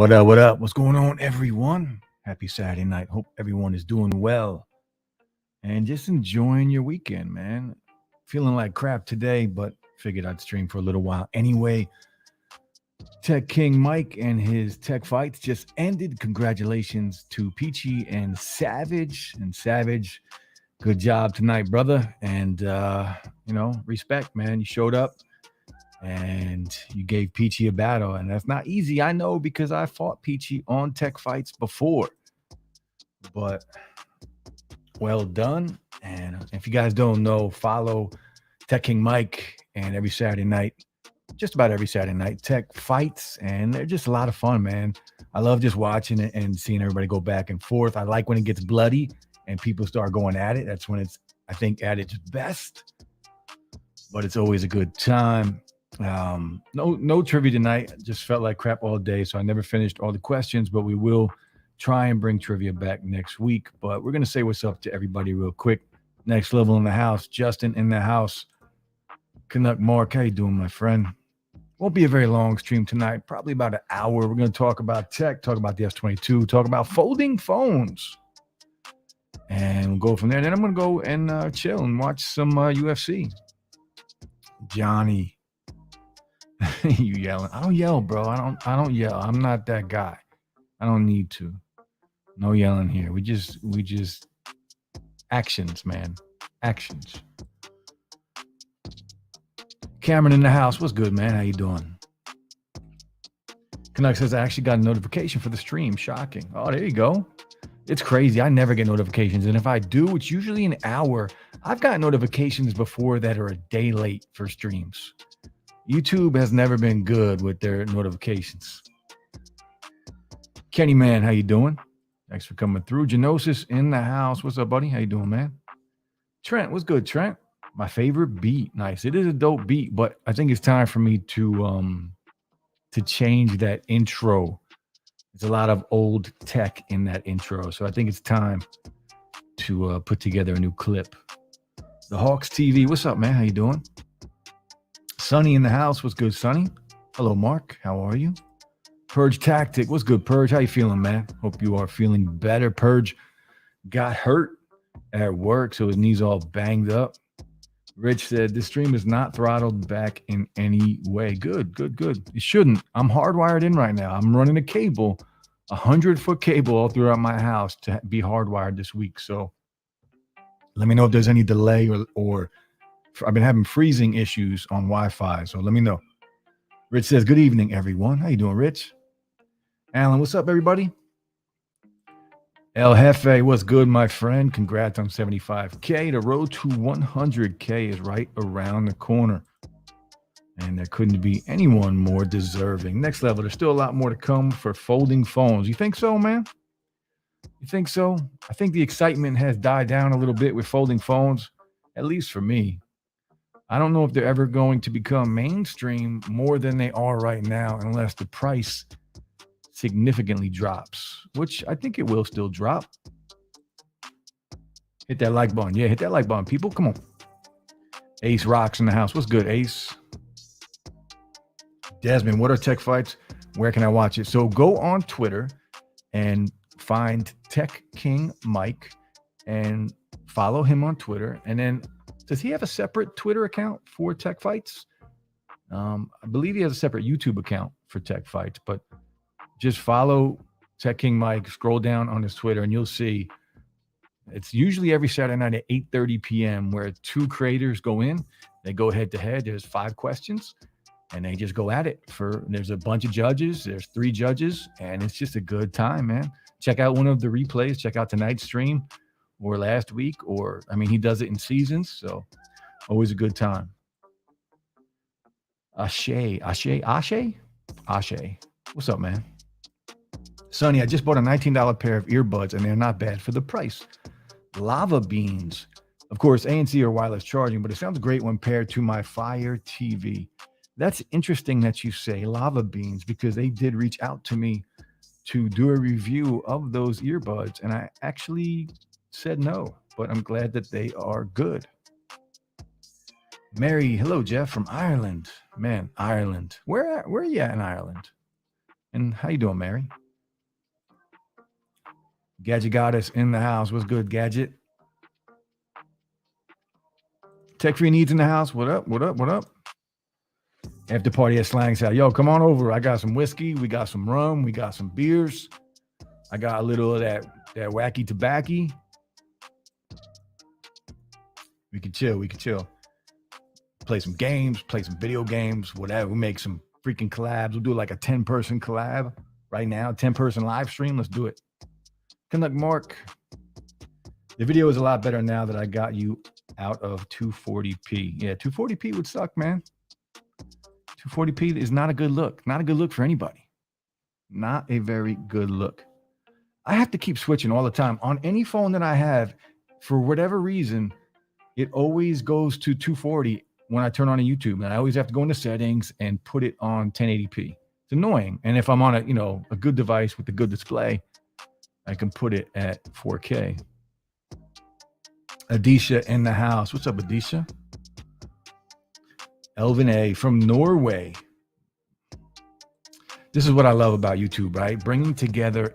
What up? What up? What's going on, everyone? Happy Saturday night. Hope everyone is doing well and just enjoying your weekend, man. Feeling like crap today, but figured I'd stream for a little while anyway. Tech King Mike and his tech fights just ended. Congratulations to Peachy and Savage. And Savage, good job tonight, brother. And, respect, man. You showed up and you gave Peachy a battle. And that's not easy. I know because I fought Peachy on tech fights before. But well done. And if you guys don't know, follow Tech King Mike and every Saturday night, just about every Saturday night, tech fights. And they're just a lot of fun, man. I love just watching it and seeing everybody go back and forth. I like when it gets bloody and people start going at it. That's when it's, I think, at its best. But it's always a good time. No trivia tonight. Just felt like crap all day, so I never finished all the questions, but we will try and bring trivia back next week. But we're going to say what's up to everybody real quick. Next level in the house. Justin in the house. Canuck Mark, how you doing, my friend? Won't be a very long stream tonight, probably about an hour. We're going to talk about tech, talk about the S22, talk about folding phones. And we'll go from there. Then I'm going to go and chill and watch some UFC. Johnny, you yelling? I don't yell, bro. I don't yell. I'm not that guy. I don't need to. No yelling here. We just actions, man. Actions. Cameron in the house. What's good, man? How you doing? Canuck says, I actually got a notification for the stream. Shocking. Oh, there you go. It's crazy. I never get notifications. And if I do, it's usually an hour. I've got notifications before that are a day late for streams. YouTube has never been good with their notifications. Kenny, man, how you doing? Thanks for coming through. Genosis in the house. What's up, buddy? How you doing, man? Trent, what's good, Trent? My favorite beat. Nice. It is a dope beat, but I think it's time for me to change that intro. There's a lot of old tech in that intro, so I think it's time to put together a new clip. The Hawks TV. What's up, man? How you doing? Sonny in the house. What's good, Sonny? Hello, Mark. How are you? Purge Tactic. What's good, Purge? How you feeling, man? Hope you are feeling better. Purge got hurt at work, so his knee's all banged up. Rich said, this stream is not throttled back in any way. Good. It shouldn't. I'm hardwired in right now. I'm running a cable, 100-foot cable all throughout my house to be hardwired this week. So let me know if there's any delay or I've been having freezing issues on Wi-Fi. So let me know. Rich says, good evening, everyone. How you doing, Rich? Alan, what's up, everybody? El Jefe, what's good, my friend? Congrats on 75K. The road to 100K is right around the corner. And there couldn't be anyone more deserving. Next level, there's still a lot more to come for folding phones. You think so, man? You think so? I think the excitement has died down a little bit with folding phones, at least for me. I don't know if they're ever going to become mainstream more than they are right now, unless the price significantly drops, which I think it will still drop. Hit that like button. Yeah, hit that like button, people. Come on. Ace Rocks in the house. What's good, Ace? Desmond, what are tech fights? Where can I watch it? So go on Twitter and find Tech King Mike and follow him on Twitter. And then, does he have a separate Twitter account for tech fights? I believe he has a separate YouTube account for tech fights, but just follow Tech King Mike, scroll down on his Twitter, and you'll see it's usually every Saturday night at 8:30 p.m. where two creators go in. They go head to head. There's 5 questions, and they just go at it. There's a bunch of judges. There's 3 judges, and it's just a good time, man. Check out one of the replays. Check out tonight's stream or last week. He does it in seasons, so always a good time. Ashe. What's up, man? Sonny, I just bought a $19 pair of earbuds, and they're not bad for the price. Lava Beans. Of course, ANC or wireless charging, but it sounds great when paired to my Fire TV. That's interesting that you say Lava Beans, because they did reach out to me to do a review of those earbuds, and I actually said no, but I'm glad that they are good. Mary, hello, Jeff from Ireland. Man, Ireland. Where are you at in Ireland? And how you doing, Mary? Gadget Goddess in the house. What's good, Gadget? Tech Free Needs in the house. What up? What up? What up? After party at Slang's house. Yo, come on over. I got some whiskey. We got some rum. We got some beers. I got a little of that wacky tobacco. We can chill. We can chill. Play some games. Play some video games. Whatever. We make some freaking collabs. We'll do like a 10-person collab right now. 10-person live stream. Let's do it. Conduct Mark. The video is a lot better now that I got you out of 240p. Yeah, 240p would suck, man. 240p is not a good look. Not a good look for anybody. Not a very good look. I have to keep switching all the time. On any phone that I have, for whatever reason, it always goes to 240 when I turn on a YouTube. And I always have to go into settings and put it on 1080p. It's annoying. And if I'm on a good device with a good display, I can put it at 4K. Adisha in the house. What's up, Adisha? Elvin A from Norway. This is what I love about YouTube, right? Bringing together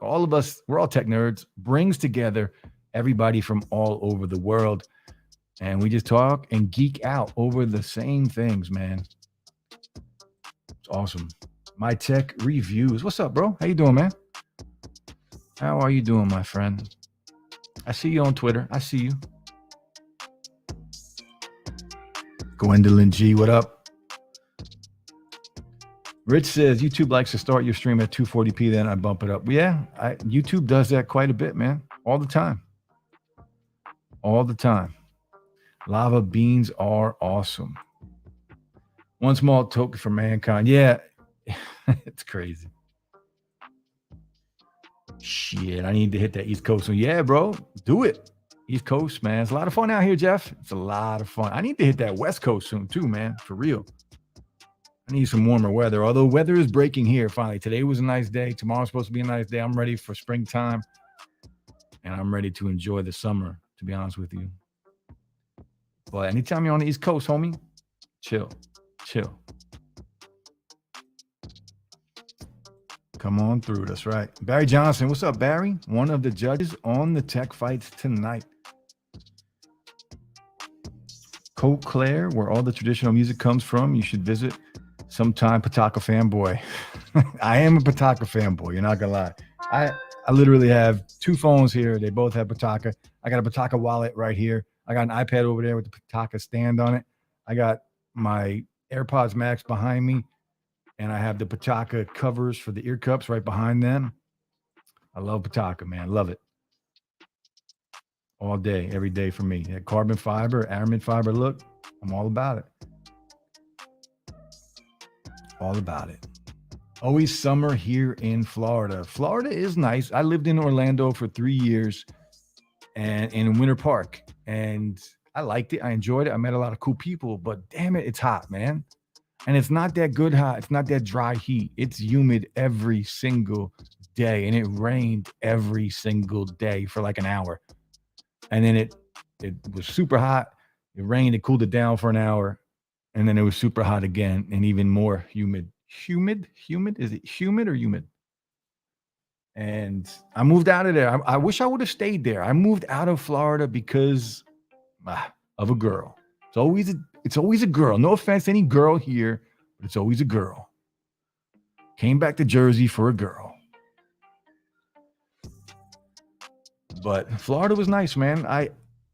all of us, we're all tech nerds, brings together everybody from all over the world. And we just talk and geek out over the same things, man. It's awesome. My Tech Reviews. What's up, bro? How you doing, man? How are you doing, my friend? I see you on Twitter. I see you. Gwendolyn G, what up? Rich says YouTube likes to start your stream at 240p, then I bump it up. Yeah, YouTube does that quite a bit, man. All the time. All the time. Lava beans are awesome. One small token for mankind. Yeah, it's crazy. Shit, I need to hit that East Coast. So yeah, bro, do it. East Coast, man. It's a lot of fun out here, Jeff. It's a lot of fun. I need to hit that West Coast soon too, man. For real. I need some warmer weather. Although weather is breaking here finally. Today was a nice day. Tomorrow's supposed to be a nice day. I'm ready for springtime. And I'm ready to enjoy the summer, to be honest with you. But anytime you're on the East Coast, homie, chill. Chill. Come on through. That's right. Barry Johnson. What's up, Barry? One of the judges on the tech fights tonight. Cote Claire, where all the traditional music comes from. You should visit sometime. Pataka fanboy. I am a Pataka fanboy. You're not going to lie. I literally have two phones here. They both have Pataka. I got a Pataka wallet right here. I got an iPad over there with the Pataka stand on it. I got my AirPods Max behind me. And I have the Pataka covers for the ear cups right behind them. I love Pataka, man. Love it. All day, every day for me. That carbon fiber, aramid fiber look, I'm all about it. All about it. Always summer here in Florida. Florida is nice. I lived in Orlando for 3 years and in Winter Park. And I liked it. I enjoyed it. I met a lot of cool people. But damn it, it's hot, man. And it's not that good hot. It's not that dry heat. It's humid every single day. And it rained every single day for like an hour. And then it was super hot. It rained. It cooled it down for an hour. And then it was super hot again and even more humid. Humid? Is it humid or humid? And I moved out of there. I wish I would have stayed there. I moved out of Florida because of a girl. It's always a girl. No offense to any girl here, but it's always a girl. Came back to Jersey for a girl. But Florida was nice, man.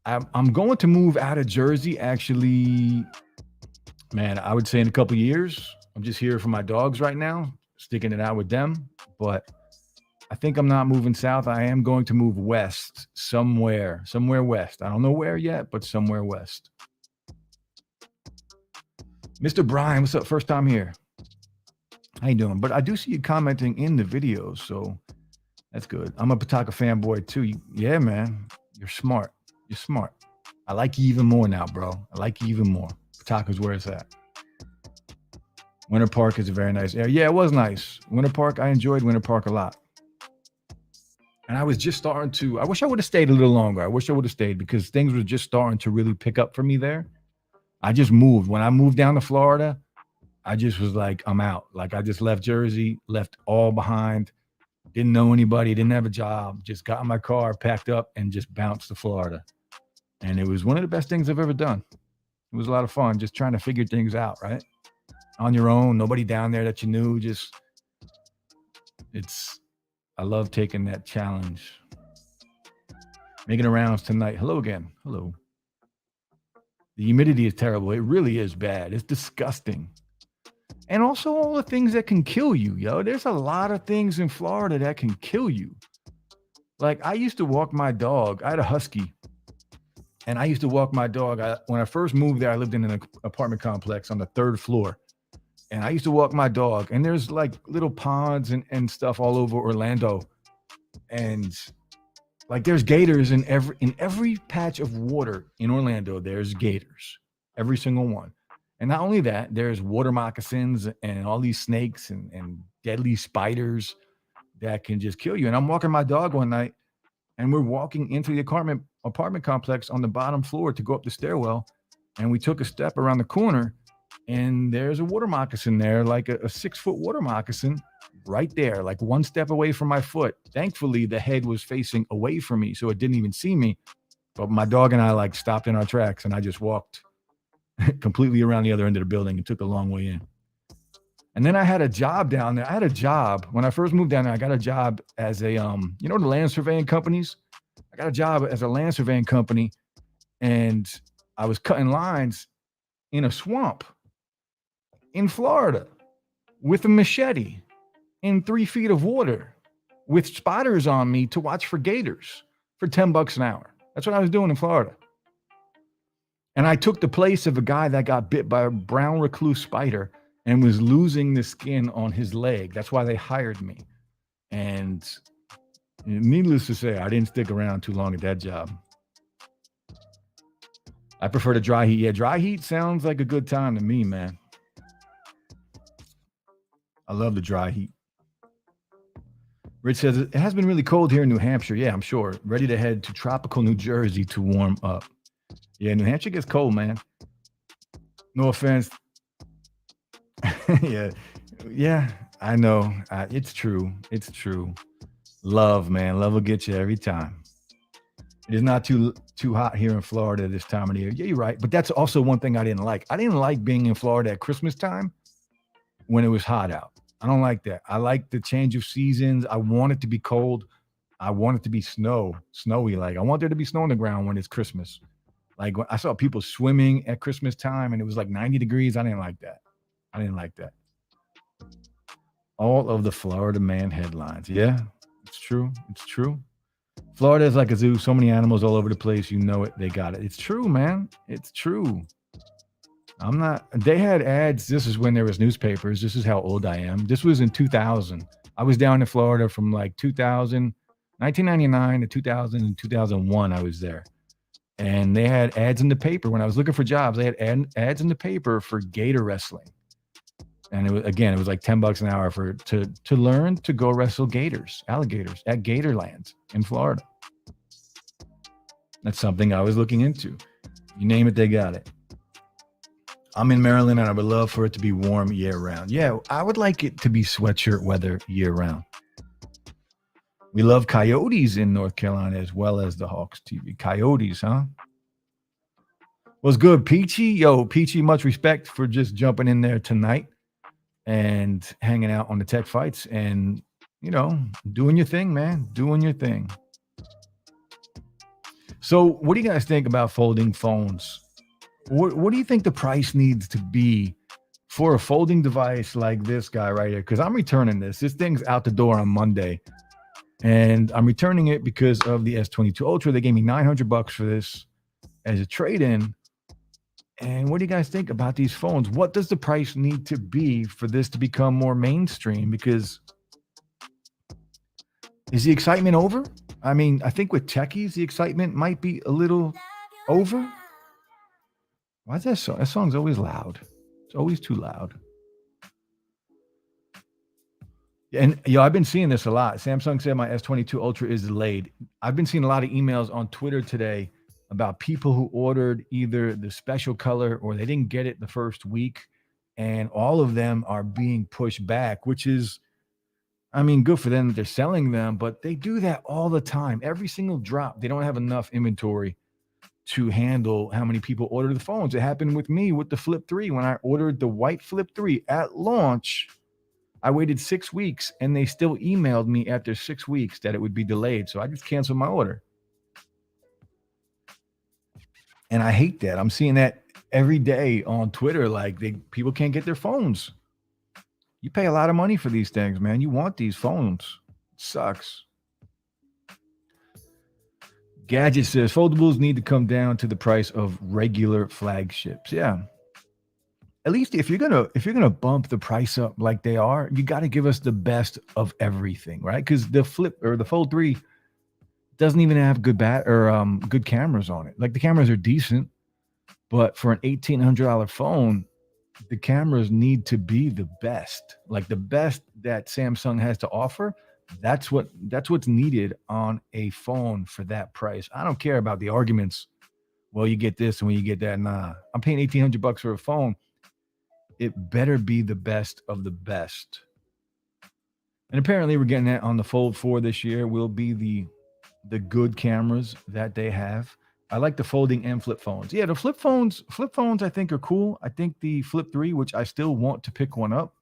I'm going to move out of Jersey, actually, man, I would say in a couple of years. I'm just here for my dogs right now, sticking it out with them. But I think I'm not moving south. I am going to move west, somewhere west. I don't know where yet, but somewhere west. Mr. Brian, what's up? First time here. How you doing? But I do see you commenting in the videos, so that's good. I'm a Pataka fanboy too. Yeah, man. You're smart. You're smart. I like you even more now, bro. I like you even more. Pataka's where it's at. Winter Park is a very nice area. Yeah, it was nice. Winter Park, I enjoyed Winter Park a lot. And I was just starting to, I wish I would have stayed a little longer. I wish I would have stayed because things were just starting to really pick up for me there. I just moved. When I moved down to Florida, I just was like, I'm out. Like I just left Jersey, left all behind, didn't know anybody, didn't have a job, just got in my car, packed up, and just bounced to Florida. And it was one of the best things I've ever done. It was a lot of fun just trying to figure things out, right? On your own, nobody down there that you knew. Just it's I love taking that challenge. Making the rounds tonight. Hello again. Hello. The humidity is terrible. It really is bad. It's disgusting. And also all the things that can kill you, yo. There's a lot of things in Florida that can kill you. Like I used to walk my dog. I had a husky. And I used to walk my dog. When I first moved there, I lived in an apartment complex on the third floor. And I used to walk my dog. And there's like little ponds and stuff all over Orlando. And like there's gators in every patch of water in Orlando, there's gators. Every single one. And not only that, there's water moccasins and all these snakes and deadly spiders that can just kill you. And I'm walking my dog one night and we're walking into the apartment complex on the bottom floor to go up the stairwell. And we took a step around the corner and there's a water moccasin there, like a 6-foot water moccasin right there, like one step away from my foot. Thankfully, the head was facing away from me, so it didn't even see me. But my dog and I like stopped in our tracks and I just walked completely around the other end of the building and took a long way in. And then I had a job down there. I had a job when I first moved down there. I got a job as a, the land surveying companies. I got a job as a land surveying company and I was cutting lines in a swamp in Florida with a machete in 3 feet of water with spotters on me to watch for gators for $10 an hour. That's what I was doing in Florida. And I took the place of a guy that got bit by a brown recluse spider and was losing the skin on his leg. That's why they hired me. And needless to say, I didn't stick around too long at that job. I prefer the dry heat. Yeah, dry heat sounds like a good time to me, man. I love the dry heat. Rich says, it has been really cold here in New Hampshire. Yeah, I'm sure. Ready to head to tropical New Jersey to warm up. Yeah, New Hampshire gets cold, man. No offense. Yeah, I know. It's true. It's true. Love, man. Love will get you every time. It is not too hot here in Florida this time of the year. Yeah, you're right. But that's also one thing I didn't like. I didn't like being in Florida at Christmas time when it was hot out. I don't like that. I like the change of seasons. I want it to be cold. I want it to be snowy. Like I want there to be snow on the ground when it's Christmas. Like when I saw people swimming at Christmas time and it was like 90 degrees. I didn't like that. All of the Florida man headlines. Yeah, it's true. It's true. Florida is like a zoo. So many animals all over the place. You know it. They got it. It's true, man. It's true. They had ads. This is when there was newspapers. This is how old I am. This was in 2000. I was down in Florida from like 1999 to 2000 and 2001. I was there. And they had ads in the paper. When I was looking for jobs, they had ads in the paper for gator wrestling. And it was like $10 an hour to learn to go wrestle alligators at Gatorland in Florida. That's something I was looking into. You name it, they got it. I'm in Maryland and I would love for it to be warm year round. Yeah, I would like it to be sweatshirt weather year round. We love coyotes in North Carolina as well as the Hawks TV. Coyotes, huh? What's good, Peachy? Yo, Peachy, much respect for just jumping in there tonight and hanging out on the tech fights and, doing your thing, man. Doing your thing. So what do you guys think about folding phones? What do you think the price needs to be for a folding device like this guy right here? Because I'm returning this. This thing's out the door on Monday. And I'm returning it because of the S22 Ultra. They gave me $900 for this as a trade-in. And what do you guys think about these phones? What does the price need to be for this to become more mainstream? Because is the excitement over? I mean, I think with techies, the excitement might be a little over. Why is that song? That song's always loud. It's always too loud. And I've been seeing this a lot. Samsung said my S22 Ultra is delayed. I've been seeing a lot of emails on Twitter today about people who ordered either the special color or they didn't get it the first week and all of them are being pushed back, which is, I mean, good for them that they're selling them, but they do that all the time. Every single drop, they don't have enough inventory to handle how many people order the phones. It happened with me with the Flip 3. When I ordered the white Flip 3 at launch, I waited 6 weeks and they still emailed me after 6 weeks that it would be delayed. So I just canceled my order. And I hate that. I'm seeing that every day on Twitter. Like people can't get their phones. You pay a lot of money for these things, man. You want these phones. It sucks. Gadget says foldables need to come down to the price of regular flagships. Yeah. At least if you're gonna bump the price up like they are, you got to give us the best of everything, right? Because the Flip or the Fold 3 doesn't even have good good cameras on it. Like the cameras are decent, but for an $1,800 phone, the cameras need to be the best, like the best that Samsung has to offer. That's what's needed on a phone for that price. I don't care about the arguments. Well, you get this and when you get that. Nah, I'm paying $1,800 for a phone. It better be the best of the best. And apparently we're getting that on the Fold 4 this year. Will be the good cameras that they have. I like the folding and flip phones. Yeah, the flip phones I think are cool. I think the Flip 3, which I still want to pick one up,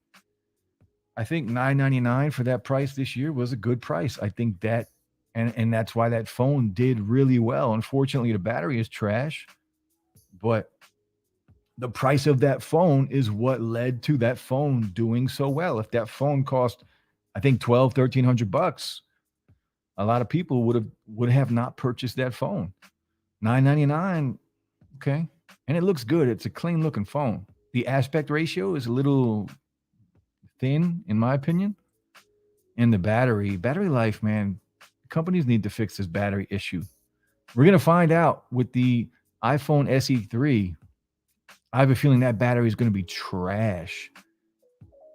I think $999 for that price this year was a good price. I think that, and that's why that phone did really well. Unfortunately, the battery is trash, but the price of that phone is what led to that phone doing so well. If that phone cost, I think $1,300, a lot of people would have not purchased that phone. $999, okay, and it looks good. It's a clean looking phone. The aspect ratio is a little thin, in my opinion, and the battery life, man. Companies need to fix this battery issue. We're gonna find out with the iPhone SE3. I have a feeling that battery is going to be trash.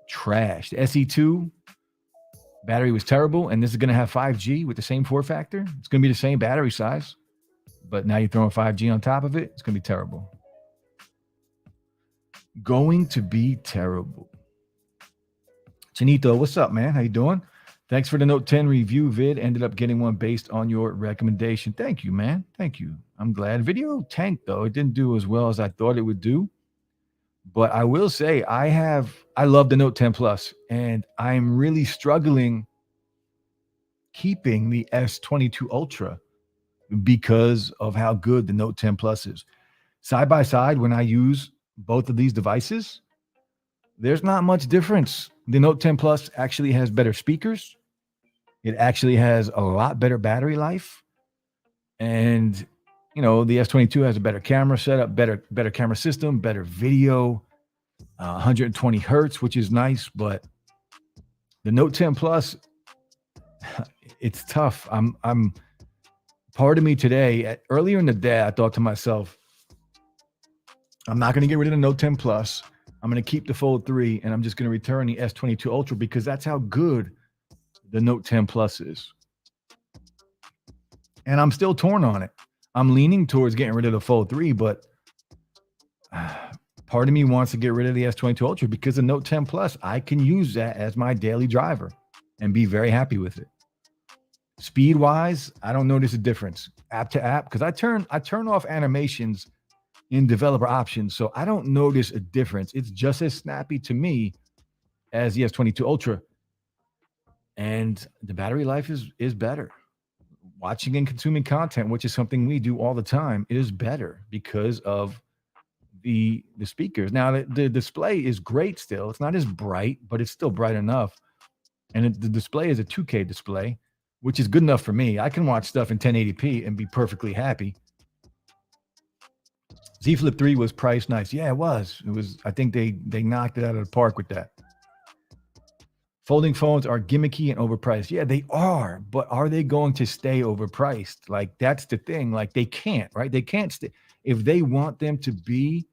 The SE2 battery was terrible, and this is going to have 5G with the same form factor. It's going to be the same battery size, but now you're throwing 5G on top of it. It's going to be terrible. Going to be terrible. Chinito, what's up, man? How you doing? Thanks for the Note 10 review vid. Ended up getting one based on your recommendation. Thank you, man. Thank you. I'm glad. Video tanked, though. It didn't do as well as I thought it would do. But I will say I love the Note 10 Plus, and I'm really struggling keeping the S22 Ultra because of how good the Note 10 Plus is. Side by side, when I use both of these devices, there's not much difference. The Note 10 Plus actually has better speakers. It actually has a lot better battery life. And, the S22 has a better camera setup, better camera system, better video, 120 hertz, which is nice. But the Note 10 Plus, it's tough. I'm part of me today, earlier in the day, I thought to myself, I'm not going to get rid of the Note 10 Plus. I'm going to keep the Fold 3, and I'm just going to return the S22 Ultra because that's how good the Note 10 Plus is. And I'm still torn on it. I'm leaning towards getting rid of the Fold 3, but part of me wants to get rid of the S22 Ultra because the Note 10 Plus, I can use that as my daily driver and be very happy with it. Speed-wise, I don't notice a difference. App to app, because I turn off animations in developer options, so I don't notice a difference. It's just as snappy to me as the S22 Ultra. And the battery life is better. Watching and consuming content, which is something we do all the time, is better because of the speakers. Now, the display is great still. It's not as bright, but it's still bright enough. And the display is a 2K display, which is good enough for me. I can watch stuff in 1080p and be perfectly happy. Z Flip 3 was priced nice. Yeah, it was. I think they knocked it out of the park with that. Folding phones are gimmicky and overpriced. Yeah, they are, but are they going to stay overpriced? Like, that's the thing. Like, they can't, right? They can't stay. If they want them to be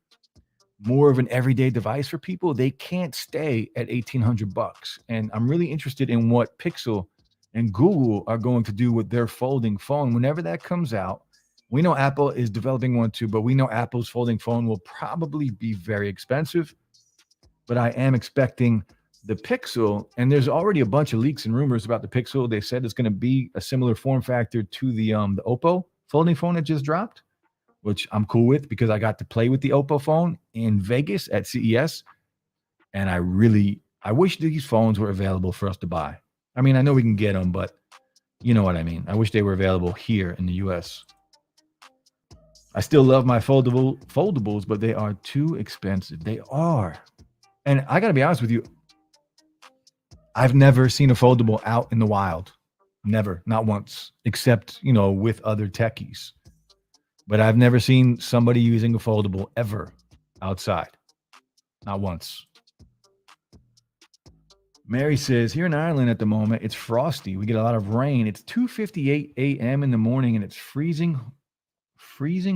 more of an everyday device for people, they can't stay at $1,800. And I'm really interested in what Pixel and Google are going to do with their folding phone whenever that comes out. We know Apple is developing one too, but we know Apple's folding phone will probably be very expensive. but I am expecting the Pixel, and there's already a bunch of leaks and rumors about the Pixel. They said it's going to be a similar form factor to the Oppo folding phone that just dropped, which I'm cool with because I got to play with the Oppo phone in Vegas at CES, and I wish these phones were available for us to buy. I mean, I know we can get them, but you know what I mean. I wish they were available here in the US. I still love my foldables, but they are too expensive. They are. And I got to be honest with you, I've never seen a foldable out in the wild. Never, not once, except, with other techies. But I've never seen somebody using a foldable ever outside. Not once. Mary says, here in Ireland at the moment, it's frosty. We get a lot of rain. It's 2:58 a.m. in the morning and it's freezing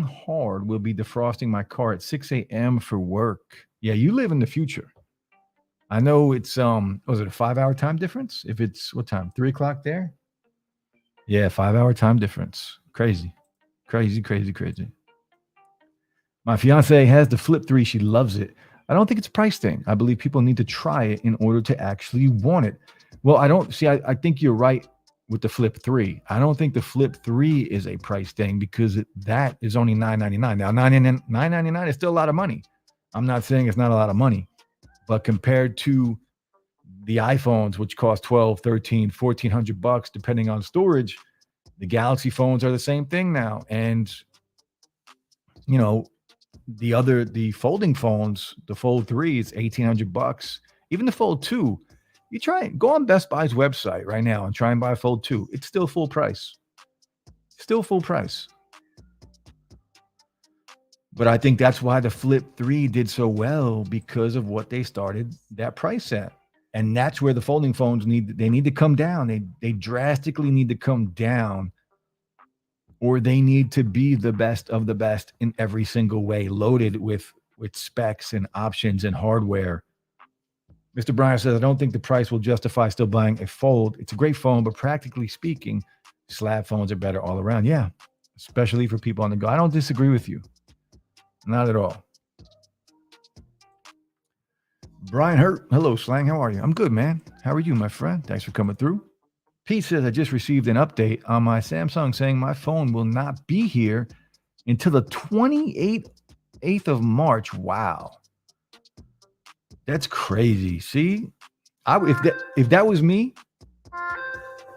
hard. We'll be defrosting my car at 6 a.m. for work. Yeah, you live in the future. I know it's, was it a 5-hour time difference? If it's, what time? 3 o'clock there? Yeah, 5-hour time difference. Crazy. My fiance has the Flip 3. She loves it. I don't think it's a price thing. I believe people need to try it in order to actually want it. Well, I think you're right with the Flip 3. I don't think the Flip 3 is a price thing because that is only $999. Now, $999 is still a lot of money. I'm not saying it's not a lot of money, but compared to the iPhones, which cost $1,200, $1,300, $1,400, depending on storage, the Galaxy phones are the same thing now. And, the folding phones, the Fold 3 is $1,800. Even the Fold 2, go on Best Buy's website right now and try and buy a Fold 2. It's still full price. But I think that's why the Flip 3 did so well, because of what they started that price at. And that's where the folding phones need to come down. They drastically need to come down, or they need to be the best of the best in every single way, loaded with specs and options and hardware. Mr. Bryan says, I don't think the price will justify still buying a Fold. It's a great phone, but practically speaking, slab phones are better all around. Yeah, especially for people on the go. I don't disagree with you. Not at all. Brian Hurt. Hello, Slang. How are you? I'm good, man. How are you, my friend? Thanks for coming through. Pete says, I just received an update on my Samsung saying my phone will not be here until the 28th of March. Wow. That's crazy. See, if that was me,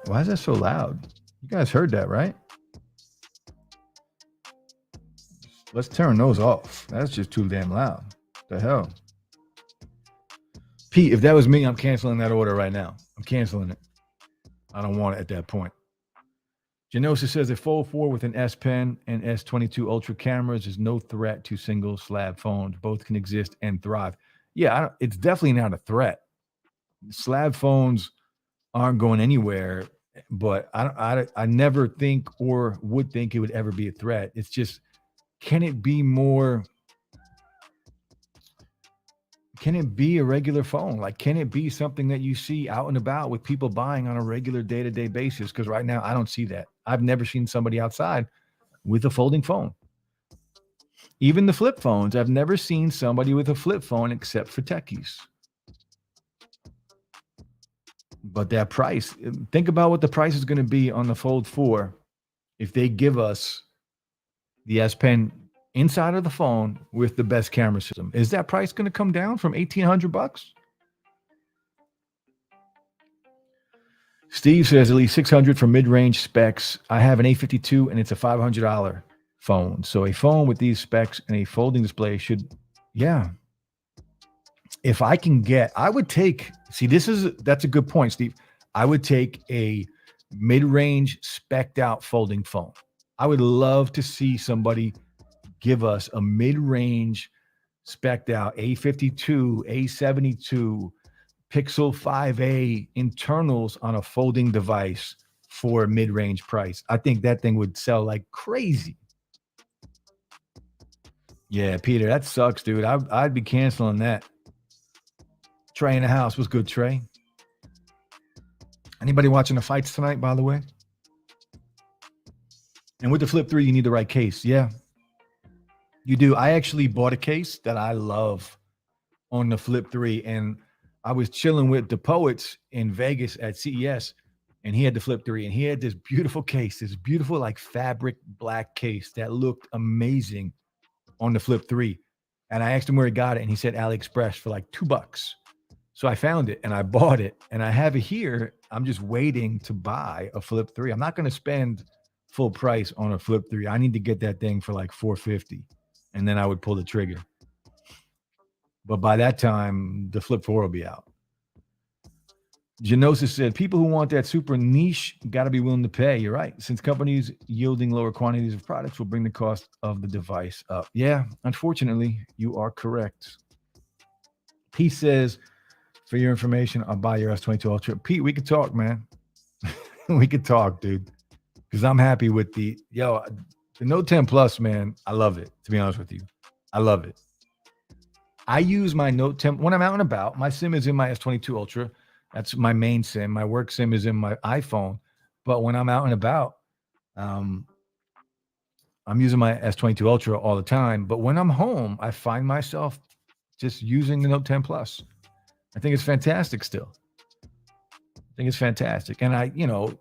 why is that so loud? You guys heard that, right? Let's turn those off. That's just too damn loud. The hell? Pete, if that was me, I'm canceling that order right now. I'm canceling it. I don't want it at that point. Genosis says a Fold 4 with an S Pen and S22 Ultra cameras is no threat to single slab phones. Both can exist and thrive. Yeah, it's definitely not a threat. Slab phones aren't going anywhere, but I never think or would think it would ever be a threat. It's just, can it be a regular phone? Like, can it be something that you see out and about with people buying on a regular day-to-day basis? Because right now, I don't see that. I've never seen somebody outside with a folding phone. Even the flip phones, I've never seen somebody with a flip phone except for techies. But that price, think about what the price is going to be on the Fold 4 if they give us the S Pen inside of the phone with the best camera system. Is that price going to come down from $1,800? Steve says at least $600 for mid-range specs. I have an A52 and it's a $500 phone. So a phone with these specs and a folding display should, yeah. If I can get, I would take, that's a good point, Steve. I would take a mid-range spec'd out folding phone. I would love to see somebody give us a mid-range spec'd out A52, A72, Pixel 5a internals on a folding device for a mid-range price. I think that thing would sell like crazy. Yeah, Peter, that sucks, dude. I'd be canceling that. Trey in the house. What's good, Trey? Anybody watching the fights tonight, by the way? And with the Flip 3, you need the right case. Yeah, you do. I actually bought a case that I love. on the Flip 3. And I was chilling with the poets in Vegas at CES, and he had the Flip 3, and he had this beautiful case, this beautiful, like, fabric black case that looked amazing on the Flip 3. And I asked him where he got it, and he said AliExpress for like $2. So I found it and I bought it, and I have it here. I'm just waiting to buy a Flip 3. I'm not going to spend full price on a Flip 3. I need to get that thing for like $450, and then I would pull the trigger. But by that time, the Flip 4 will be out. Genosis said, people who want that super niche got to be willing to pay. You're right. Since companies yielding lower quantities of products will bring the cost of the device up. Yeah, unfortunately, you are correct. Pete says, for your information, I'll buy your S22 Ultra. Pete, we could talk, man. We could talk, dude. Because I'm happy with the Note 10 Plus, man. I love it, to be honest with you. I love it. I use my Note 10 when I'm out and about. My SIM is in my S22 Ultra. That's my main SIM. My work SIM is in my iPhone. But when I'm out and about, I'm using my S22 Ultra all the time. But when I'm home, I find myself just using the Note 10 Plus. I think it's fantastic still. I think it's fantastic. And I don't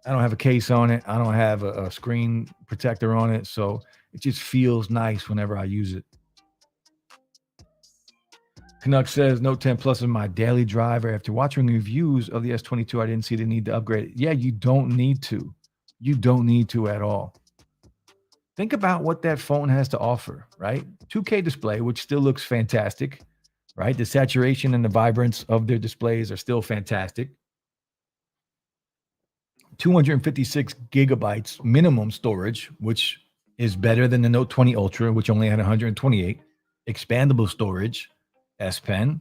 have a case on it. I don't have a screen protector on it. So it just feels nice whenever I use it. Canuck says, Note 10 Plus is my daily driver. After watching reviews of the S22, I didn't see the need to upgrade it. Yeah, you don't need to. You don't need to at all. Think about what that phone has to offer, right? 2K display, which still looks fantastic, right? The saturation and the vibrance of their displays are still fantastic. 256 gigabytes minimum storage, which is better than the Note 20 Ultra, which only had 128. Expandable storage, S Pen,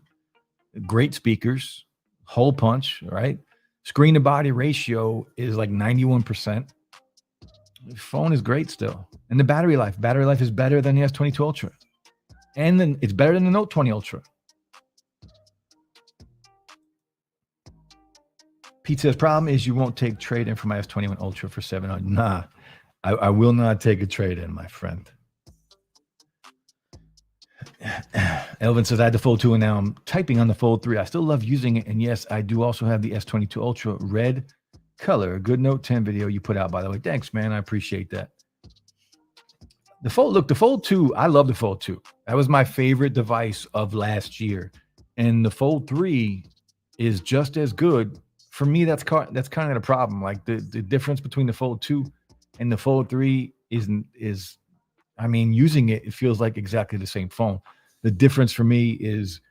great speakers, hole punch, right? Screen to body ratio is like 91%. The phone is great still. And the battery life is better than the S22 Ultra. And then it's better than the Note 20 Ultra. Pete says, problem is you won't take trade-in for my S21 Ultra for $700. Nah, I will not take a trade-in, my friend. Elvin says, I had the Fold 2 and now I'm typing on the Fold 3. I still love using it. And yes, I do also have the S22 Ultra red color. Good Note 10 video you put out, by the way. Thanks, man. I appreciate that. The Fold 2, I love the Fold 2. That was my favorite device of last year. And the Fold 3 is just as good. For me, that's kind of the problem. Like the difference between the Fold 2 and the Fold 3 is using it feels like exactly the same phone. The difference for me is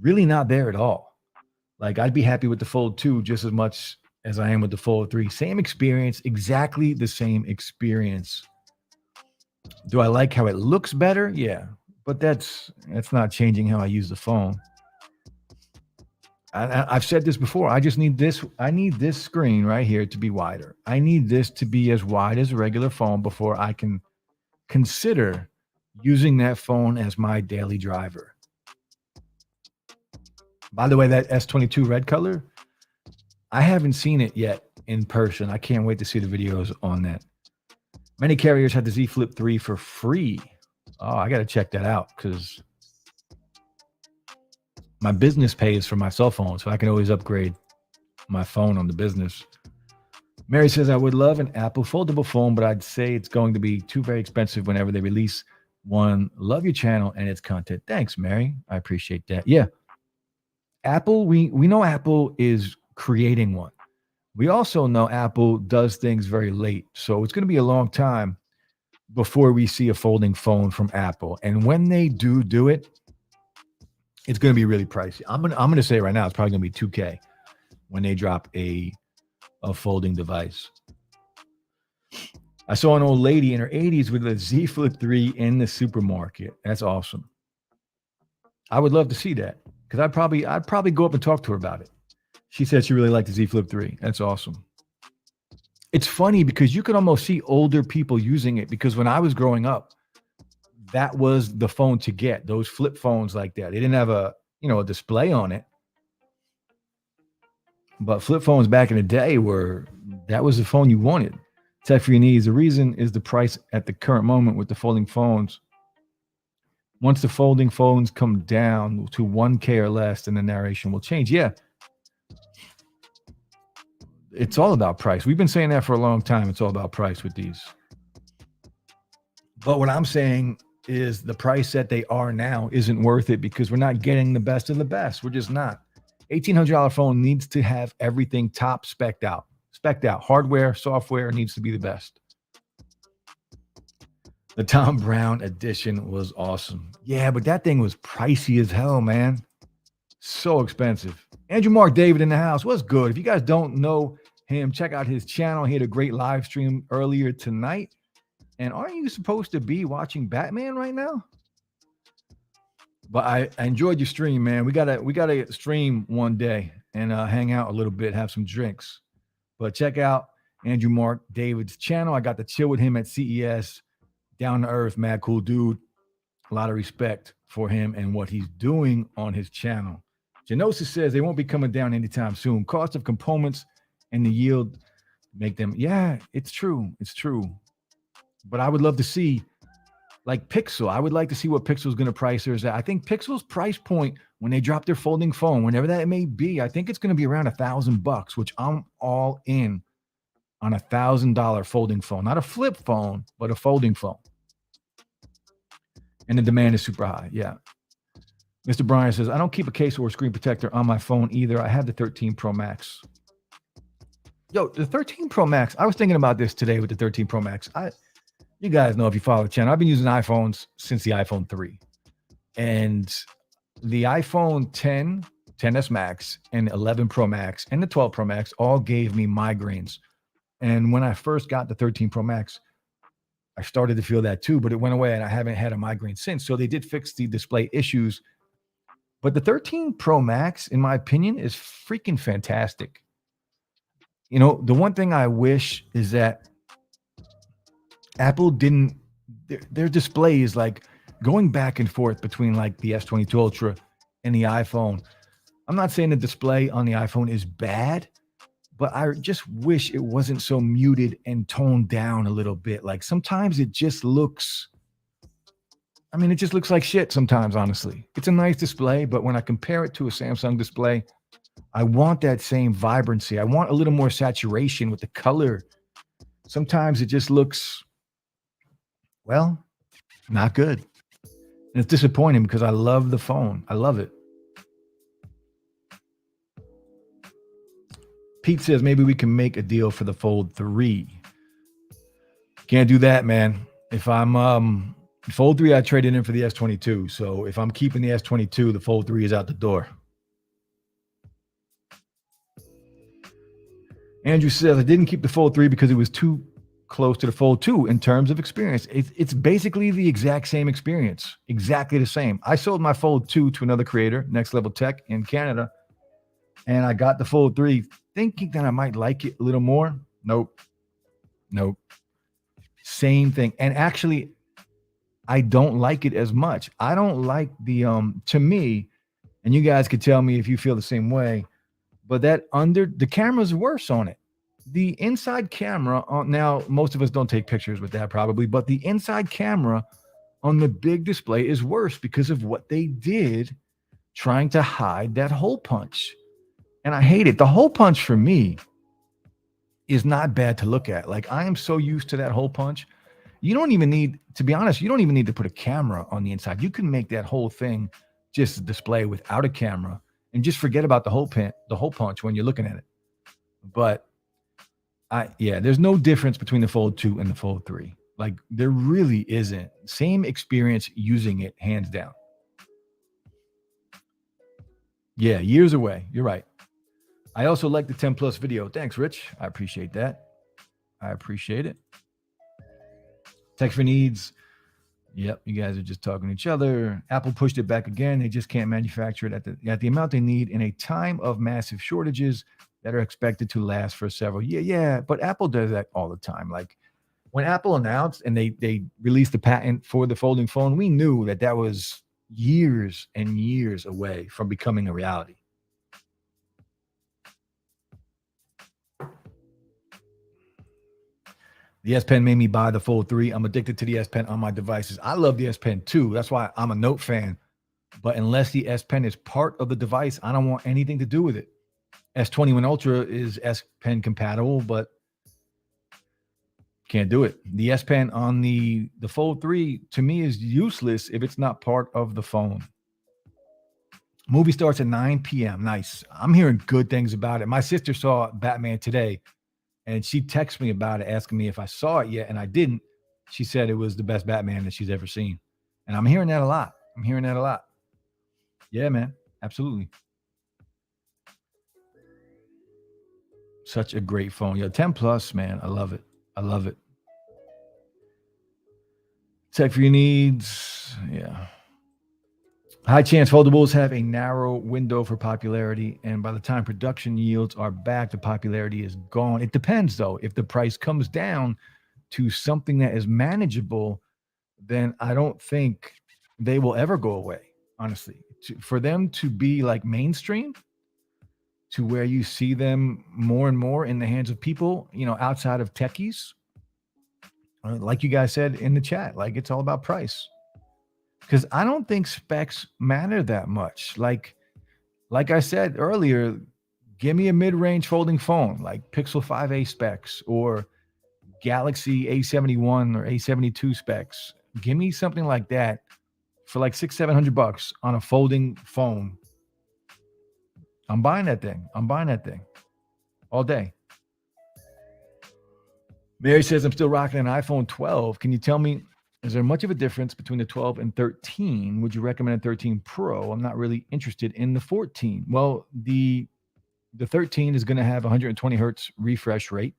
really not there at all. Like I'd be happy with the Fold 2 just as much as I am with the Fold 3. Same experience, exactly the same experience. Do I like how it looks better? Yeah, but that's not changing how I use the phone. I've said this before. I just need this. I need this screen right here to be wider. I need this to be as wide as a regular phone before I can consider using that phone as my daily driver. By the way, that S22 red color, I haven't seen it yet in person. I can't wait to see the videos on that. Many carriers had the Z Flip 3 for free. Oh, I got to check that out because my business pays for my cell phone, so I can always upgrade my phone on the business. Mary says, I would love an Apple foldable phone, but I'd say it's going to be too very expensive whenever they release one. Love your channel and its content. Thanks, Mary. I appreciate that. Yeah. Apple, we know Apple is creating one. We also know Apple does things very late. So it's going to be a long time before we see a folding phone from Apple. And when they do it, it's going to be really pricey. I'm going to say right now, it's probably going to be $2K when they drop a folding device. I saw an old lady in her 80s with a Z Flip 3 in the supermarket. That's awesome. I would love to see that because I'd probably go up and talk to her about it. She said she really liked the Z Flip 3. That's awesome. It's funny because you could almost see older people using it because when I was growing up, that was the phone to get, those flip phones like that. They didn't have a display on it. But flip phones back in the day that was the phone you wanted. Tech for your needs. The reason is the price at the current moment with the folding phones Once the folding phones come down to 1K or less, then the narration will change. Yeah, it's all about price. We've been saying that for a long time. It's all about price with these. But what I'm saying is the price that they are now isn't worth it because we're not getting the best of the best. We're just not. $1,800 phone needs to have everything top spec'd out. Spec'd out. Hardware, software needs to be the best. The Tom Brown edition was awesome. Yeah, but that thing was pricey as hell, man. So expensive. Andrew Mark David in the house. What's good? If you guys don't know him, check out his channel. He had a great live stream earlier tonight. And aren't you supposed to be watching Batman right now? But I enjoyed your stream, man. We gotta stream one day and hang out a little bit, have some drinks. But check out Andrew Mark David's channel. I got to chill with him at CES. Down to earth, mad cool dude. A lot of respect for him and what he's doing on his channel. Genosis says they won't be coming down anytime soon. Cost of components and the yield make them. Yeah, it's true. It's true. But I would love to see like Pixel. I would like to see what Pixel's going to price theirs at. I think Pixel's price point when they drop their folding phone, whenever that may be, I think it's going to be around $1,000, which I'm all in on $1,000 folding phone. Not a flip phone, but a folding phone. And the demand is super high. Yeah. Mr. Bryan says, I don't keep a case or a screen protector on my phone either. I have the 13 Pro Max. Yo, the 13 Pro Max, I was thinking about this today with the 13 Pro Max. You guys know if you follow the channel, I've been using iPhones since the iPhone 3. And the iPhone 10, 10s Max, and 11 Pro Max, and the 12 Pro Max all gave me migraines. And when I first got the 13 Pro Max, I started to feel that too, but it went away and I haven't had a migraine since. So they did fix the display issues. But the 13 Pro Max, in my opinion, is freaking fantastic. You know, the one thing I wish is that Apple didn't, their display is like going back and forth between like the S22 Ultra and the iPhone. I'm not saying the display on the iPhone is bad, but I just wish it wasn't so muted and toned down a little bit. Like sometimes it just looks, it just looks like shit sometimes, honestly. It's a nice display, but when I compare it to a Samsung display, I want that same vibrancy. I want a little more saturation with the color. Sometimes it just looks, well, not good. And it's disappointing because I love the phone. I love it. Pete says maybe we can make a deal for the Fold 3. Can't do that, man. If I'm Fold 3, I traded in for the S22. So if I'm keeping the S22, the Fold 3 is out the door. Andrew says I didn't keep the Fold 3 because it was too close to the Fold 2 in terms of experience. It's basically the exact same experience, exactly the same. I sold my Fold 2 to another creator, Next Level Tech in Canada, and I got the Fold 3 thinking that I might like it a little more. Nope. Same thing. And actually, I don't like it as much. I don't like the, to me, and you guys could tell me if you feel the same way, but the camera's worse on it. The inside camera now, most of us don't take pictures with that probably, but the inside camera on the big display is worse because of what they did trying to hide that hole punch. And I hate it. The hole punch for me is not bad to look at. Like I am so used to that hole punch. You don't even need, to be honest, you don't even need to put a camera on the inside. You can make that whole thing just a display without a camera and just forget about the hole punch when you're looking at it. But there's no difference between the Fold 2 and the Fold 3. Like there really isn't. Same experience using it, hands down. Yeah, years away. You're right. I also like the 10 plus video. Thanks, Rich. I appreciate that. I appreciate it. Text for needs. Yep, you guys are just talking to each other. Apple pushed it back again. They just can't manufacture it at the amount they need in a time of massive shortages that are expected to last for several years. Yeah, but Apple does that all the time. Like when Apple announced and they released the patent for the folding phone, we knew that was years and years away from becoming a reality. The S Pen made me buy the Fold 3. I'm addicted to the S Pen on my devices. I love the S Pen too. That's why I'm a Note fan. But unless the S Pen is part of the device, I don't want anything to do with it. S21 Ultra is S Pen compatible, but can't do it. The S Pen on the Fold 3 to me is useless if it's not part of the phone. Movie starts at 9 p.m. Nice. I'm hearing good things about it. My sister saw Batman today, and she texted me about it, asking me if I saw it yet, and I didn't. She said it was the best Batman that she's ever seen. And I'm hearing that a lot. Yeah, man. Absolutely. Such a great phone. Yo, 10 plus, man. I love it. Tech for your needs. Yeah. High chance foldables have a narrow window for popularity, and by the time production yields are back, the popularity is gone. It depends, though. If the price comes down to something that is manageable, then I don't think they will ever go away, honestly. For them to be like mainstream, to where you see them more and more in the hands of people, outside of techies, like you guys said in the chat, like it's all about price. Because I don't think specs matter that much. Like I said earlier, give me a mid-range folding phone like Pixel 5a specs or Galaxy A71 or A72 specs. Give me something like that for like $600-700 on a folding phone. I'm buying that thing all day. Mary says, I'm still rocking an iPhone 12. Can you tell me, is there much of a difference between the 12 and 13? Would you recommend a 13 Pro? I'm not really interested in the 14. Well, the 13 is going to have 120 hertz refresh rate.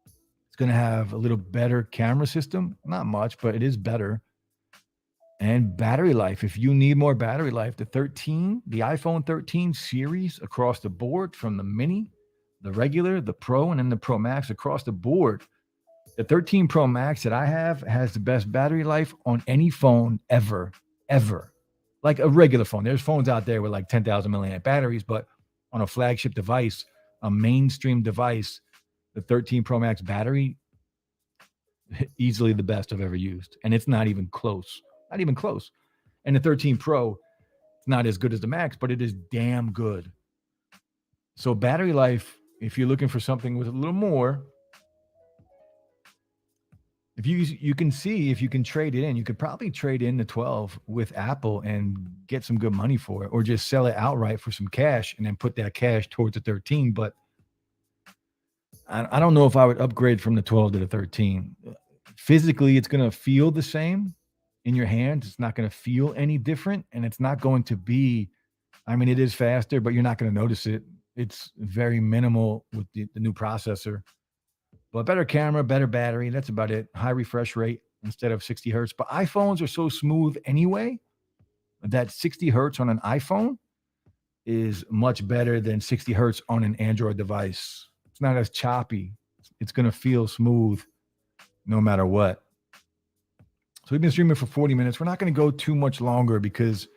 It's going to have a little better camera system. Not much, but it is better. And battery life. If you need more battery life, the iPhone 13 series across the board, from the mini, the regular, the Pro, and then the Pro Max across the board, the 13 Pro Max that I have has the best battery life on any phone ever. Like a regular phone. There's phones out there with like 10,000 milliamp batteries, but on a flagship device, a mainstream device, the 13 Pro Max battery, easily the best I've ever used. And it's not even close. And the 13 Pro, it's not as good as the Max, but it is damn good. So battery life, if you're looking for something with a little more, if you can see if you can trade it in, you could probably trade in the 12 with Apple and get some good money for it, or just sell it outright for some cash and then put that cash towards the 13. But I don't know if I would upgrade from the 12 to the 13. Physically, it's going to feel the same in your hands. It's not going to feel any different, and it's not going to be, it is faster, but you're not going to notice it. It's very minimal with the new processor. But better camera, better battery. That's about it. High refresh rate instead of 60 hertz. But iPhones are so smooth anyway that 60 hertz on an iPhone is much better than 60 hertz on an Android device. It's not as choppy. It's going to feel smooth no matter what. So we've been streaming for 40 minutes. We're not going to go too much longer because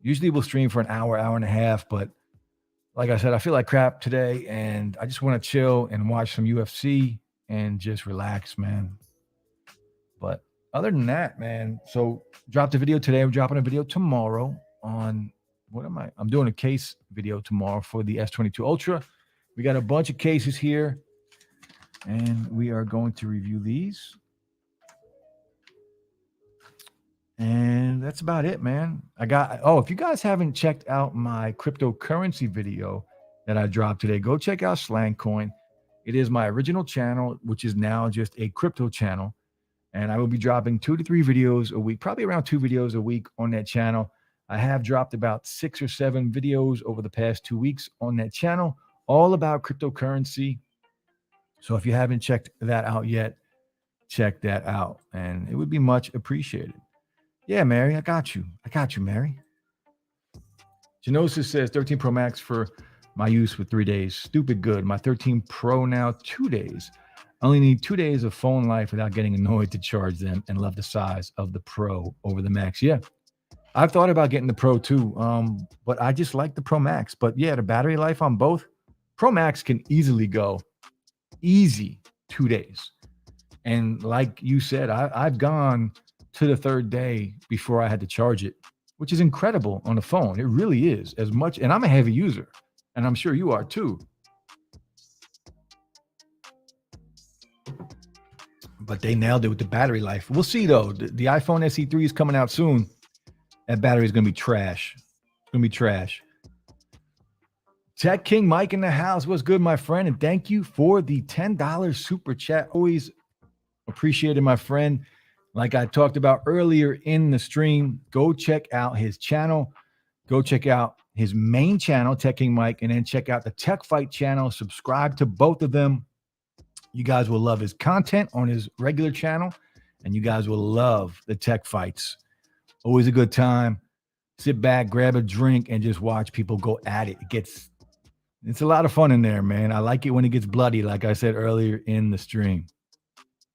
usually we'll stream for an hour and a half. But like I said, I feel like crap today, and I just want to chill and watch some UFC and just relax, man. But other than that, man, so dropped a video today. I'm dropping a video tomorrow on, I'm doing a case video tomorrow for the S22 Ultra. We got a bunch of cases here, and we are going to review these. And that's about it, man. If you guys haven't checked out my cryptocurrency video that I dropped today, go check out Slangcoin. It is my original channel, which is now just a crypto channel. And I will be dropping 2 to 3 videos a week, probably around 2 videos a week on that channel. I have dropped about 6 or 7 videos over the past 2 weeks on that channel, all about cryptocurrency. So if you haven't checked that out yet, check that out. And it would be much appreciated. Yeah, Mary, I got you, Mary. Genosis says 13 Pro Max for my use for 3 days. Stupid good. My 13 Pro now 2 days. I only need 2 days of phone life without getting annoyed to charge them, and love the size of the Pro over the Max. Yeah, I've thought about getting the Pro too, but I just like the Pro Max. But yeah, the battery life on both. Pro Max can easily go 2 days. And like you said, I've gone to the third day before I had to charge it, which is incredible on the phone. It really is. As much, and I'm a heavy user, and I'm sure you are too. But they nailed it with the battery life. We'll see though. The iPhone SE3 is coming out soon. That battery is going to be trash. It's going to be trash. Tech King Mike in the house. What's good, my friend? And thank you for the $10 super chat. Always appreciated, my friend. Like I talked about earlier in the stream, go check out his channel. Go check out his main channel, Tech King Mike, and then check out the Tech Fight channel. Subscribe to both of them. You guys will love his content on his regular channel, and you guys will love the Tech Fights. Always a good time. Sit back, grab a drink, and just watch people go at it. It's a lot of fun in there, man. I like it when it gets bloody, like I said earlier in the stream.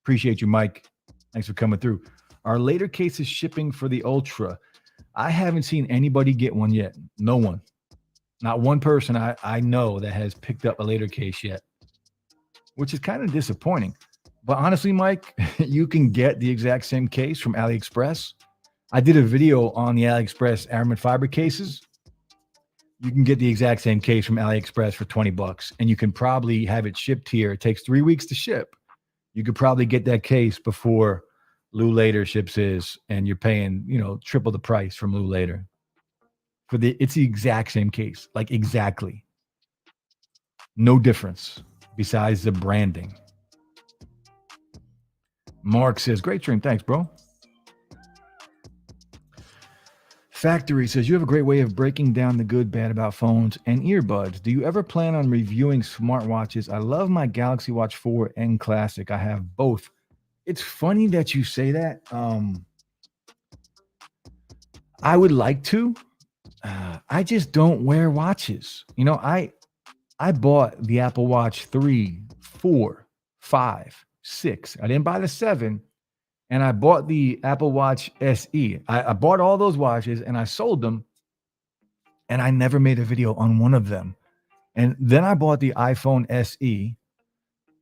Appreciate you, Mike. Thanks for coming through. Our later case is shipping for the Ultra. I haven't seen anybody get one yet. No one. Not one person I know that has picked up a later case yet, which is kind of disappointing. But honestly, Mike, you can get the exact same case from AliExpress. I did a video on the AliExpress aramid fiber cases. You can get the exact same case from AliExpress for $20, and you can probably have it shipped here. It takes 3 weeks to ship. You could probably get that case before Lou Later ships his, and you're paying, triple the price from Lou Later. It's the exact same case, like exactly. No difference besides the branding. Mark says, great stream. Thanks, bro. Factory says, you have a great way of breaking down the good, bad about phones and earbuds. Do you ever plan on reviewing smartwatches? I love my Galaxy Watch 4 and Classic. I have both. It's funny that you say that. I would like to. I just don't wear watches. I bought the Apple Watch 3, 4, 5, 6. I didn't buy the 7. And I bought the Apple Watch SE. I bought all those watches and I sold them. And I never made a video on one of them. And then I bought the iPhone SE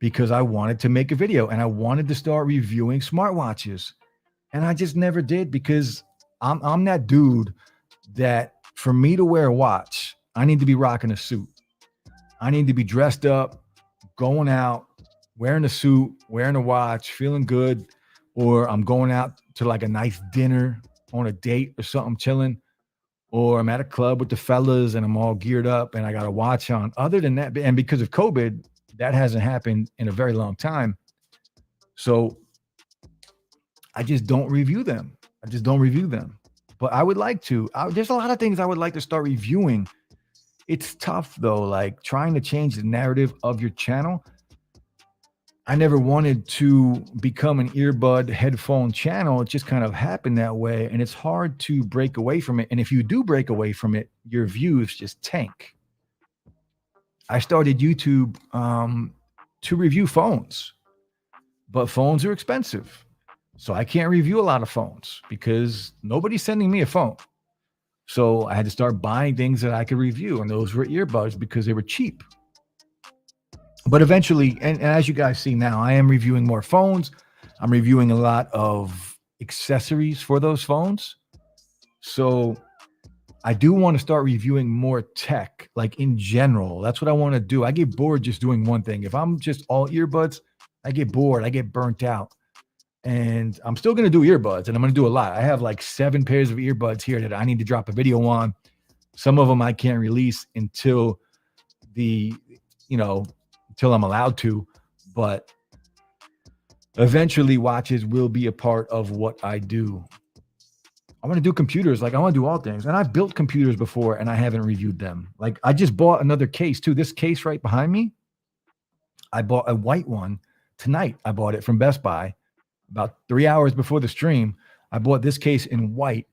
because I wanted to make a video and I wanted to start reviewing smartwatches. And I just never did because I'm that dude that for me to wear a watch, I need to be rocking a suit. I need to be dressed up, going out, wearing a suit, wearing a watch, feeling good. Or I'm going out to like a nice dinner on a date or something, chilling. Or I'm at a club with the fellas and I'm all geared up and I got a watch on. Other than that, and because of COVID, that hasn't happened in a very long time. So I just don't review them. But I would like to. There's a lot of things I would like to start reviewing. It's tough though, like trying to change the narrative of your channel. I never wanted to become an earbud headphone channel. It just kind of happened that way. And it's hard to break away from it. And if you do break away from it, your views just tank. I started YouTube to review phones, but phones are expensive. So I can't review a lot of phones because nobody's sending me a phone. So I had to start buying things that I could review. And those were earbuds because they were cheap. But eventually, and as you guys see now, I am reviewing more phones. I'm reviewing a lot of accessories for those phones. So I do want to start reviewing more tech, like in general. That's what I want to do. I get bored just doing one thing. If I'm just all earbuds, I get bored. I get burnt out. And I'm still going to do earbuds, and I'm going to do a lot. I have like 7 pairs of earbuds here that I need to drop a video on. Some of them I can't release until until I'm allowed to, but eventually watches will be a part of what I do. I want to do computers. Like I want to do all things. And I've built computers before and I haven't reviewed them. Like I just bought another case too. This case right behind me, I bought a white one tonight. I bought it from Best Buy about 3 hours before the stream. I bought this case in white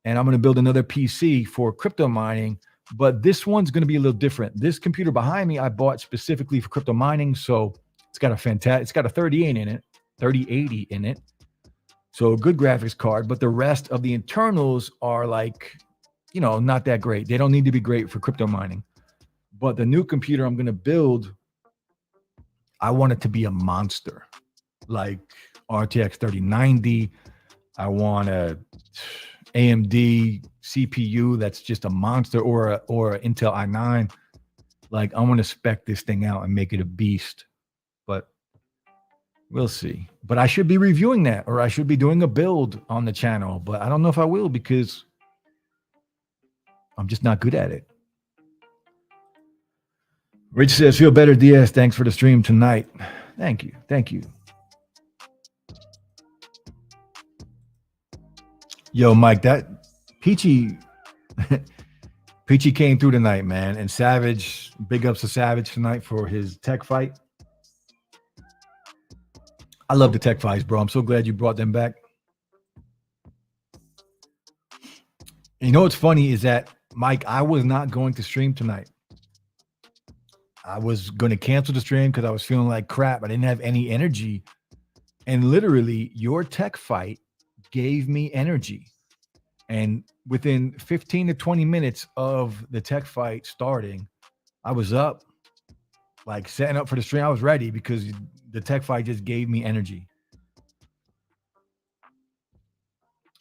and I'm going to build another PC for crypto mining. But this one's going to be a little different. This computer behind me, I bought specifically for crypto mining. So it's got a 3080 in it. So a good graphics card, but the rest of the internals are like, not that great. They don't need to be great for crypto mining. But the new computer I'm going to build, I want it to be a monster. like RTX 3090. I want a AMD CPU that's just a monster, or a Intel i9. Like, I want to spec this thing out and make it a beast. But we'll see. But I should be reviewing that, or I should be doing a build on the channel. But I don't know if I will, because I'm just not good at it. Rich says, feel better, DS. Thanks for the stream tonight. Thank you. Thank you. Yo, Mike, that Peachy Peachy came through tonight, man. And Savage, big ups to Savage tonight for his tech fight. I love the tech fights, bro. I'm so glad you brought them back. You know what's funny is that, Mike, I was not going to stream tonight. I was going to cancel the stream because I was feeling like crap. I didn't have any energy. And literally, your tech fight gave me energy. And within 15 to 20 minutes of the tech fight starting, I was up, like setting up for the stream. I was ready because the tech fight just gave me energy.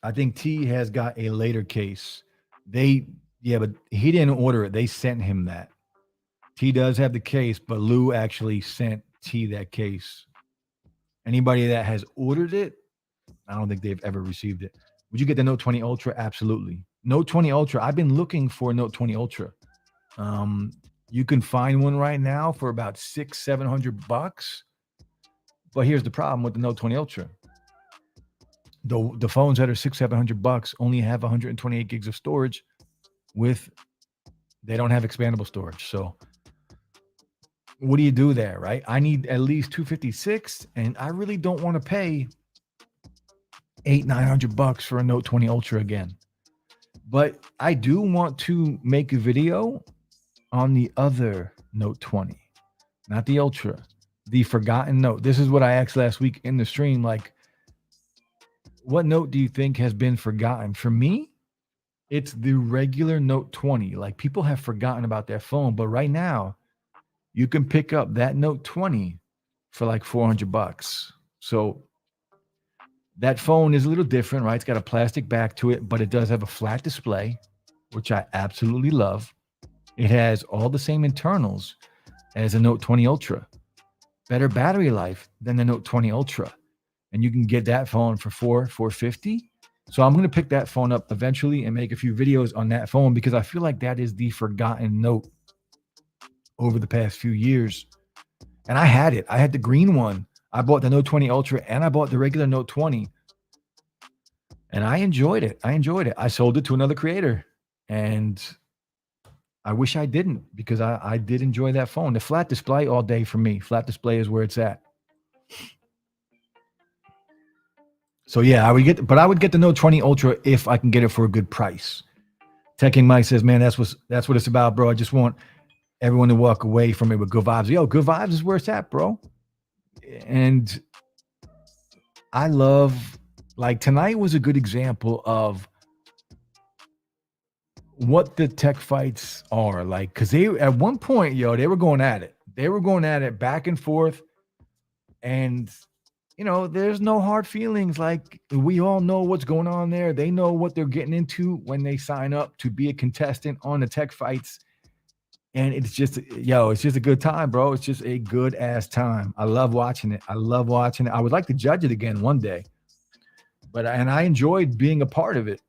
I think T has got a later case. But he didn't order it. They sent him that. T does have the case, but Lou actually sent T that case. Anybody that has ordered it, I don't think they've ever received it. Would you get the Note 20 Ultra? Absolutely. Note 20 Ultra. I've been looking for a Note 20 Ultra. You can find one right now for about $600-700. But here's the problem with the Note 20 Ultra. The phones that are $600-700 only have 128 gigs of storage. They don't have expandable storage. So what do you do there, right? I need at least 256, and I really don't want to pay $800-900 for a Note 20 Ultra again. But I do want to make a video on the other Note 20, not the Ultra, the forgotten Note. This is what I asked last week in the stream. Like, what Note do you think has been forgotten? For me, it's the regular Note 20. Like, people have forgotten about their phone, but right now you can pick up that Note 20 for like $400. So that phone is a little different, right? It's got a plastic back to it, but it does have a flat display, which I absolutely love. It has all the same internals as a Note 20 Ultra. Better battery life than the Note 20 Ultra. And you can get that phone for $450. So I'm going to pick that phone up eventually and make a few videos on that phone, because I feel like that is the forgotten Note over the past few years. And I had it. I had the green one. I bought the Note 20 Ultra and I bought the regular Note 20. And I enjoyed it. I sold it to another creator. And I wish I didn't, because I did enjoy that phone. The flat display all day for me. Flat display is where it's at. So yeah, I would get the Note 20 Ultra if I can get it for a good price. Teching Mike says, man, that's what it's about, bro. I just want everyone to walk away from it with good vibes. Yo, good vibes is where it's at, bro. And I love, like, tonight was a good example of what the tech fights are like. Because they, at one point, they were going at it. They were going at it back and forth. And, there's no hard feelings. Like, we all know what's going on there. They know what they're getting into when they sign up to be a contestant on the tech fights. And it's just a good time, bro. It's just a good ass time. I love watching it. I would like to judge it again one day. And I enjoyed being a part of it.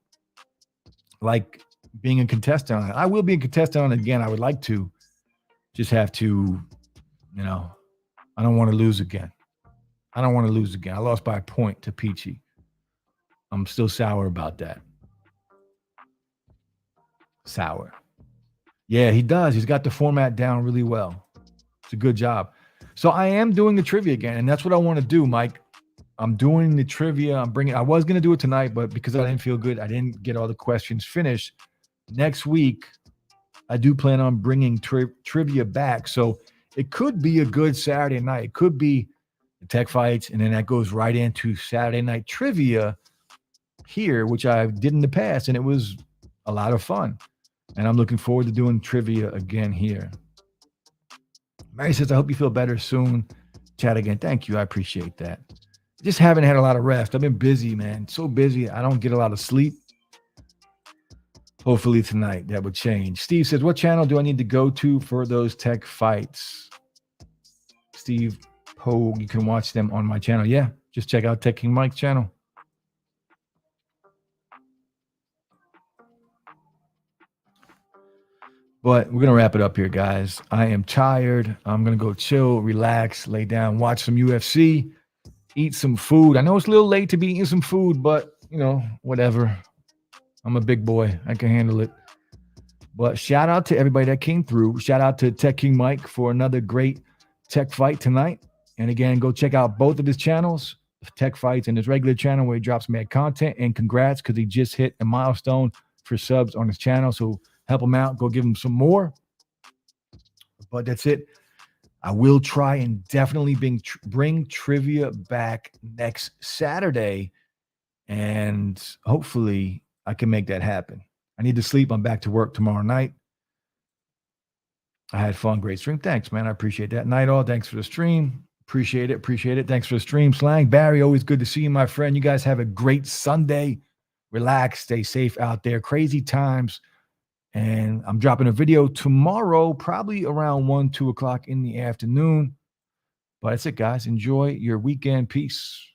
Like, being a contestant on it. I will be a contestant on it again. I would like to. Just have to, I don't want to lose again. I lost by a point to Peachy. I'm still sour about that. Sour. Yeah, he does. He's got the format down really well. It's a good job. So I am doing the trivia again, and that's what I want to do, Mike. I'm doing the trivia. I was going to do it tonight, but because I didn't feel good, I didn't get all the questions finished. Next week, I do plan on bringing trivia back. So it could be a good Saturday night. It could be the tech fights, and then that goes right into Saturday night trivia here, which I did in the past, and it was a lot of fun. And I'm looking forward to doing trivia again here. Mary says, I hope you feel better soon. Chat again. Thank you. I appreciate that. Just haven't had a lot of rest. I've been busy, man. So busy. I don't get a lot of sleep. Hopefully tonight that would change. Steve says, what channel do I need to go to for those tech fights? Steve Pogue, you can watch them on my channel. Yeah, just check out Tech King Mike's channel. But we're going to wrap it up here, guys. I am tired. I'm going to go chill, relax, lay down, watch some UFC, eat some food. I know it's a little late to be eating some food, but, whatever. I'm a big boy. I can handle it. But shout out to everybody that came through. Shout out to Tech King Mike for another great tech fight tonight. And again, go check out both of his channels, Tech Fights and his regular channel where he drops mad content. And congrats, because he just hit a milestone for subs on his channel. So help him out. Go give him some more. But that's it. I will try and definitely bring trivia back next Saturday. And hopefully I can make that happen. I need to sleep. I'm back to work tomorrow night. I had fun. Great stream. Thanks, man. I appreciate that. Night all. Thanks for the stream. Appreciate it. Thanks for the stream. Slang. Barry, always good to see you, my friend. You guys have a great Sunday. Relax. Stay safe out there. Crazy times. And I'm dropping a video tomorrow, probably around 1, 2 o'clock in the afternoon. But that's it, guys. Enjoy your weekend. Peace.